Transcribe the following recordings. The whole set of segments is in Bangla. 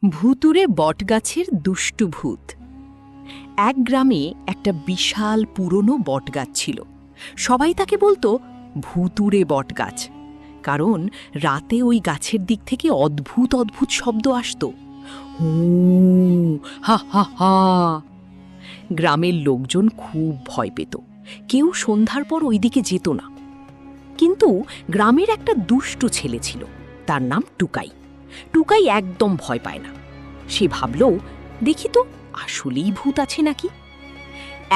ভুতুড়ে বটগাছের দুষ্টু ভূত। এক গ্রামে একটা বিশাল পুরনো বটগাছ ছিল। সবাই তাকে বলতো ভুতুড়ে বটগাছ, কারণ রাতে ওই গাছের দিক থেকে অদ্ভুত অদ্ভুত শব্দ আসতো। হু হা হা হা। গ্রামের লোকজন খুব ভয় পেত, কেউ সন্ধ্যার পর ওইদিকে যেত না। কিন্তু গ্রামের একটা দুষ্টু ছেলে ছিল, তার নাম টুকাই। টুকাই একদম ভয় পায় না। সে ভাবল, দেখি তো আসলেই ভূত আছে নাকি।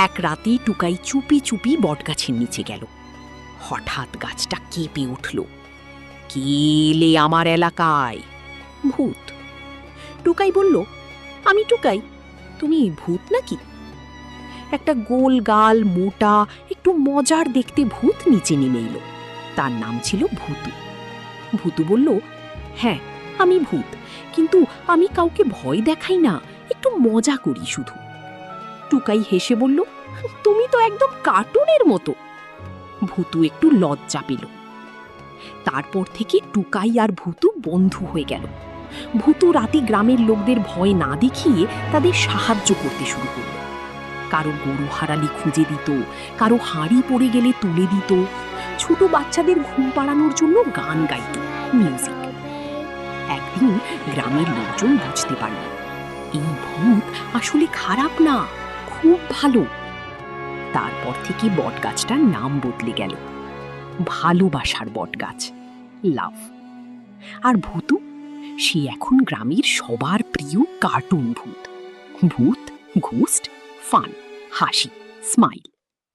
এক রাতে টুকাই চুপি চুপি বটগাছের নিচে গেল। হঠাৎ গাছটা কেঁপে উঠল। কে এলে আমার এলাকায়? ভূত। টুকাই বলল, আমি টুকাই, তুমি ভূত নাকি? একটা গোল গাল, মোটা, একটু মজার দেখতে ভূত নিচে নেমে এলো। তার নাম ছিল ভূতু। ভূতু বলল, হ্যাঁ আমি ভূত, কিন্তু আমি কাউকে ভয় দেখাই না, একটু মজা করি শুধু। টুকাই হেসে বলল, তুমি তো একদম কার্টুনের মতো। ভূতু একটু লজ্জা পেল। তারপর থেকে টুকাই আর ভূতু বন্ধু হয়ে গেল। ভূতু রাতে গ্রামের লোকদের ভয় না দেখিয়ে তাদের সাহায্য করতে শুরু করল। কারো গরু হারালে খুঁজে দিত, কারো হাঁড়ি পড়ে গেলে তুলে দিত, ছোট বাচ্চাদের ঘুম পাড়ানোর জন্য গান গাইত, মিউজিক। একদিন গ্রামের লোকজন বুঝতে পারল, এই ভূত আসলে খারাপ না, খুব ভালো। তারপর থেকে বটগাছটার নাম বদলে গেল ভালোবাসার বটগাছ, লাভ। আর ভূতু, সে এখন গ্রামের সবার প্রিয় কার্টুন ভূত। ভূত, ঘোস্ট, ফান, হাসি, স্মাইল।